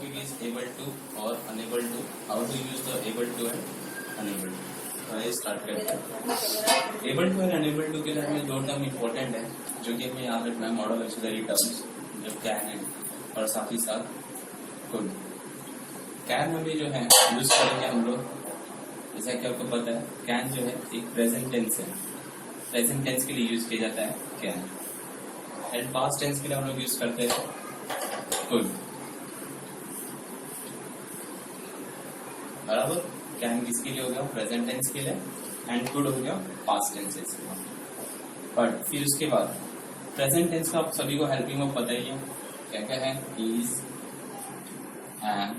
topic is able to or unable to. How to use the able to and unable to. तो ये start करते हैं. Able to and unable to के लिए हमें दो टर्म इम्पोर्टेंट है जो कि हमें याद रखना है. मॉडल ऑक्सिलरी टर्म्स जो कैन है और साथ ही साथ कुड. कैन में भी जो है यूज करेंगे हम लोग. जैसा कि आपको पता है कैन जो है एक प्रेजेंट टेंस है. प्रेजेंट टेंस के लिए यूज किया जाता है कैन. एंड पास्ट टेंस के लिए हम लोग यूज करते हैं कुड. बराबर. कैन किसके लिए हो गया? प्रेजेंट टेंस के लिए. एंड कुड हो गया पास्ट टेंसेस. बट फिर उसके बाद प्रेजेंट टेंस का आप सभी को हेल्पिंग वर्ब पता ही है. क्या क्या है? इज, एंड,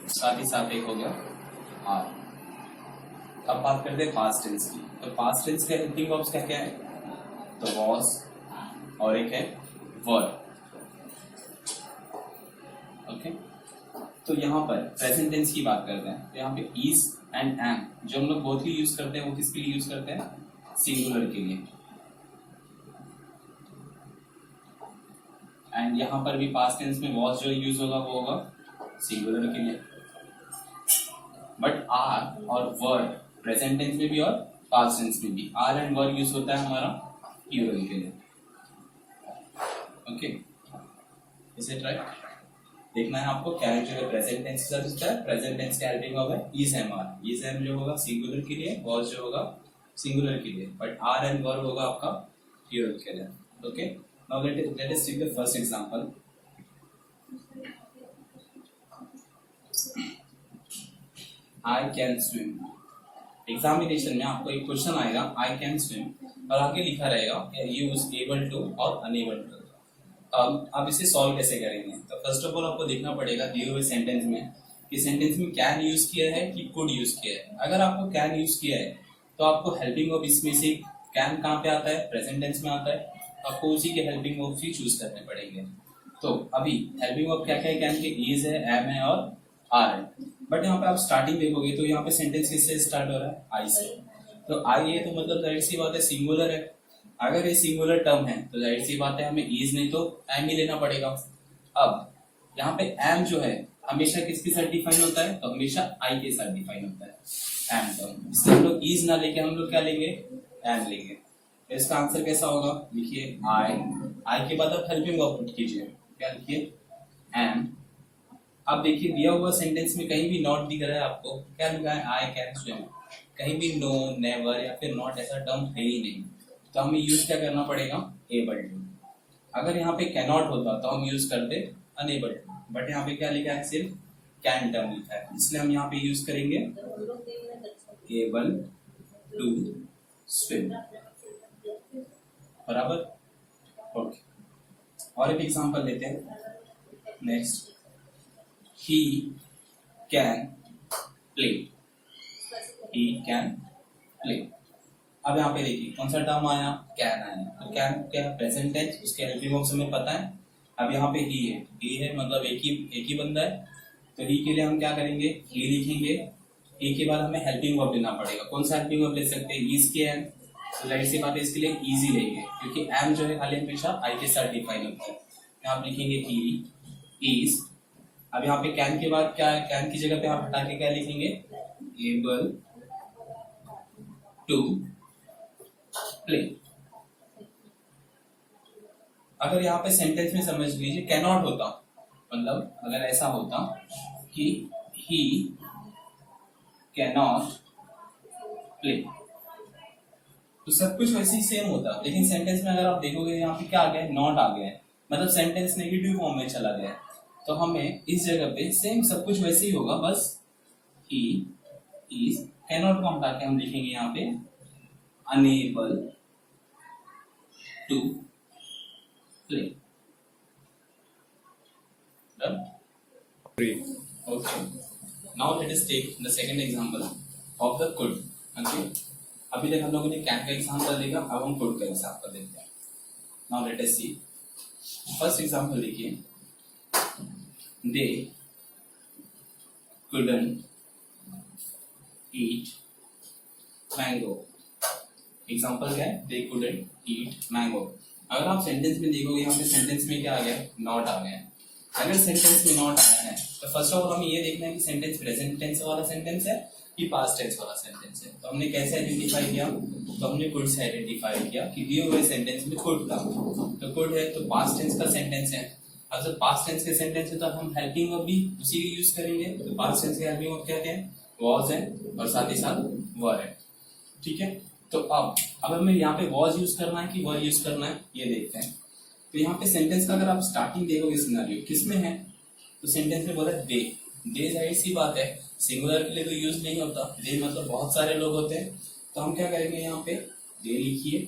साथ ही साथ एक हो गया आर. अब बात करते हैं पास्ट टेंस की. तो पास्ट टेंस के हेल्पिंग वर्ब्स क्या क्या है? तो वॉज और एक है वर. ओके. तो यहाँ पर प्रेजेंट टेंस की बात करते हैं. तो यहाँ पे इज एंड एम जो हम लोग बोथ ही यूज करते हैं वो किसके लिए यूज करते हैं? सिंगुलर के लिए. एंड यहाँ पर भी पास्ट टेंस में वॉज जो यूज होगा वो होगा सिंगुलर के लिए. बट आर और वर प्रेजेंट टेंस में भी और पास्ट टेंस में भी आर एंड वर यूज होता है हमारा प्लूरल के लिए. ओके. Is it right? देखना है आपको क्या है जो प्रेजेंट टेंस के साथ होता है. प्रेजेंट टेंस का हेल्पिंग वर्ब है is am are. Is am जो होगा सिंगुलर के लिए, वॉज जो होगा सिंगुलर के लिए. बट आर एंड वर होगा आपका प्लूरल के लिए. Okay. Now let us take the first example. I can swim. Examination में आपको एक क्वेश्चन आएगा आई कैन स्विम और आगे लिखा रहेगा यूज एबल टू और अनेबल टू. अब आप इसे सॉल्व कैसे करेंगे? तो फर्स्ट ऑफ ऑल आपको देखना पड़ेगा दिए हुए सेंटेंस में कि सेंटेंस में कैन यूज किया है कि कुड यूज किया है. अगर आपको कैन यूज किया है तो आपको हेल्पिंग वर्ब इसमें से कैन कहाँ पे आता है? प्रेजेंट टेंस में आता है. आपको उसी के हेल्पिंग वर्ब ही चूज करने पड़ेंगे. तो अभी हेल्पिंग वर्ब क्या क्या है? कैन के इज है, एम है और आर है. बट यहाँ पे आप स्टार्टिंग देखोगे तो यहाँ पे सेंटेंस किससे स्टार्ट हो रहा है? आई से. तो आई है तो मतलब जाहिर सी बात है सिंगुलर है. अगर ये सिंगुलर टर्म है तो जाहिर सी बात है हमें इज नहीं तो एम ही लेना पड़ेगा. अब यहाँ पे एम जो है हमेशा किसके साथ डिफाइन होता है? तो हमेशा आई के साथ डिफाइन होता है एम टर्म. इसलिए हम लोग इज ना लेके हम लोग क्या लेंगे? एम लेंगे. तो इसका आंसर कैसा होगा? लिखिए आई के बाद आप हेल्पिंग वर्ब पुट कीजिए. क्या लिखिए? एम. अब देखिए दिया हुआ सेंटेंस में कहीं भी नॉट दिख रहा है आपको. क्या लिखा है? आई कैन स्विम. कहीं भी नो, नेवर या फिर नॉट ऐसा टर्म है ही नहीं. तो हमें यूज क्या करना पड़ेगा? Able to. अगर यहाँ पे कैनॉट होता तो हम यूज करते अनेबल टू. बट यहाँ पे क्या लिखा है? सिर्फ कैन टर्म लिखा है. इसलिए हम यहाँ पे यूज करेंगे एबल टू स्विम. बराबर. ओके. और एक एग्जांपल लेते हैं. Next. He can play. He can play. अब यहाँ पे देखिए कौन सा टर्म आया? कैन आया. तो कैन क्या है? Present tense. उसके हेल्पिंग वर्ब हमें पता है. अब यहाँ पे ही है. ही है मतलब एक ही बंदा है. तो ही के लिए हम क्या करेंगे? ही लिखेंगे. ही के बाद हमें हेल्पिंग वर्ब लेना पड़ेगा. कौन सा हेल्पिंग वर्ब ले सकते हैं? इज के एम. तो जाहिर सी बात है इसके लिए इजी लेंगे क्योंकि एम जो है खाली हमेशा आई के साथ डिफाइन होता है. आप लिखेंगे ही इज. अब यहाँ पे कैन के बाद क्या है? कैन की जगह पे आप हटा के क्या लिखेंगे? Able to play. अगर यहाँ पे सेंटेंस में समझ लीजिए कैनॉट होता, मतलब अगर ऐसा होता कि ही कैनॉट प्ले तो सब कुछ वैसे ही सेम होता. लेकिन सेंटेंस में अगर आप देखोगे यहाँ पे क्या आ गया है? नॉट आ गया है. मतलब सेंटेंस नेगेटिव फॉर्म में चला गया है. तो हमें इस जगह पे सेम सब कुछ वैसे ही होगा. बस ही इज कैनॉट को हटा के हम लिखेंगे यहाँ पे unable to play. Okay. Now let us take the second example of the could. Okay. अभी तक हम लोगों ने कैन का एग्जांपल देखा. अब हम कुड का एग्जांपल देखते हैं. नाउ लेट अस सी. फर्स्ट एग्जांपल देखिए. They couldn't eat mango. Example क्या है? They couldn't eat mango. अगर आप सेंटेंस में देखोगे यहाँ पे सेंटेंस में क्या आ गया? नॉट आ गया. अगर सेंटेंस में नॉट आया है तो फर्स्ट ऑफ ऑल हमें ये देखना है कि सेंटेंस प्रेजेंट टेंस वाला सेंटेंस है कि पास्ट टेंस वाला सेंटेंस है। तो हमने कैसे आइडेंटिफाई किया, तो हमने कुड से आइडेंटिफाई किया कि दिए हुए सेंटेंस में कुड था, तो कुड है तो पास्ट टेंस का सेंटेंस है। अब जब पास्ट टेंस के सेंटेंस है तो हम हेल्पिंग वर्ब भी उसी का यूज करेंगे। तो पास्ट टेंस के हेल्पिंग वर्ब क्या है, वाज है और साथ ही साथ वर है। ठीक है, तो अब हमें यहाँ पे वॉज यूज करना है कि वर यूज करना है ये देखते हैं। तो यहाँ पे सेंटेंस का अगर आप स्टार्टिंग देखोगे सिनेरियो किसमें है, तो सेंटेंस में बोला दे। दे जाहिर सी बात है सिंगुलर के लिए तो यूज नहीं होता, दे मतलब बहुत सारे लोग होते हैं। तो हम क्या करेंगे यहाँ पे दे लिखिए।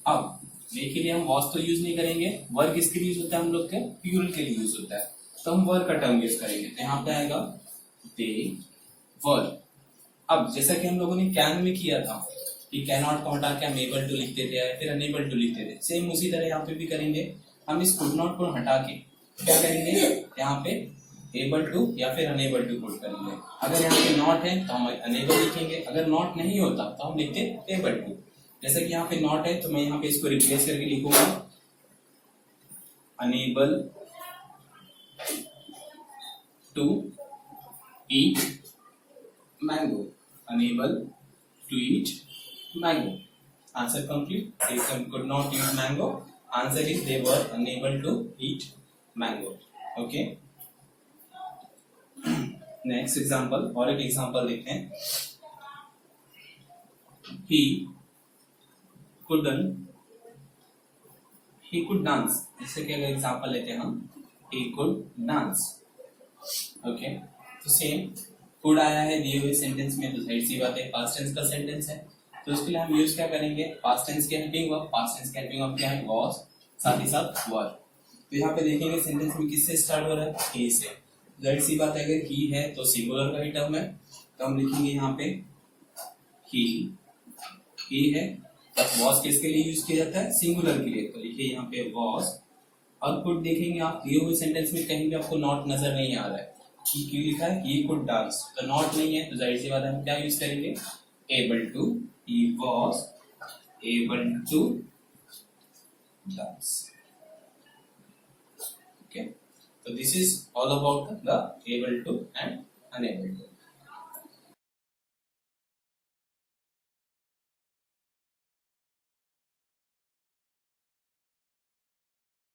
अब दे के लिए हम वॉज तो यूज नहीं करेंगे, वर किसके लिए यूज होता है हम लोग के प्यूरल के लिए यूज होता है, तो हम वर का टर्म यूज करेंगे। तो यहाँ पे आएगा दे वर। अब जैसा कि हम लोगों ने कैन में किया था कि कैन नॉट को हटा के हम एबल टू लिखते थे या फिर अनेबल टू लिखते थे, सेम उसी तरह यहाँ पे भी करेंगे। हम इस कुड नॉट को हटा के क्या करेंगे, यहाँ पे एबल टू या फिर अनेबल टू पुट करेंगे। अगर यहाँ पे नॉट है तो हम अनेबल लिखेंगे, अगर नॉट नहीं होता तो हम लिखते एबल टू। जैसे कि यहाँ पे नॉट है तो मैं यहाँ पे इसको रिप्लेस करके लिखूंगा unable to eat mango, unable to eat mango. Answer complete. They could not eat mango. Answer is they were unable to eat mango. Okay. Next example और एक example देखते हैं। He could dance. इससे क्या example लेते हैं हम, he could dance. Okay. तो same कुड आया है दिए हुए सेंटेंस में, तो जाहिर सी बात है पास्ट टेंस का सेंटेंस है, तो उसके लिए हम यूज क्या करेंगे, पास्ट टेंस के हेल्पिंग वर्ब। पास्ट टेंस के हेल्पिंग वर्ब क्या है, वाज, साथ ही साथ वर। तो यहाँ पे देखेंगे सेंटेंस में किससे स्टार्ट हो रहा है, ही से। जाहिर सी बात है अगर ही है तो सिंगुलर का ही टर्म है, तो हम लिखेंगे यहाँ पे ही है। तो वाज किसके लिए यूज किया जाता है, सिंगुलर के लिए, तो लिखिए यहाँ पे वाज। और कुड देखेंगे आप दिए हुए सेंटेंस में कहीं भी आपको नॉट नजर नहीं आ रहा है, क्यों लिखा है ही कुड डांस, तो नॉट नहीं है तो जाहिर सी बात है हम क्या यूज करेंगे, able to. He was able to dance. Okay, तो this is all about the able to and unable to.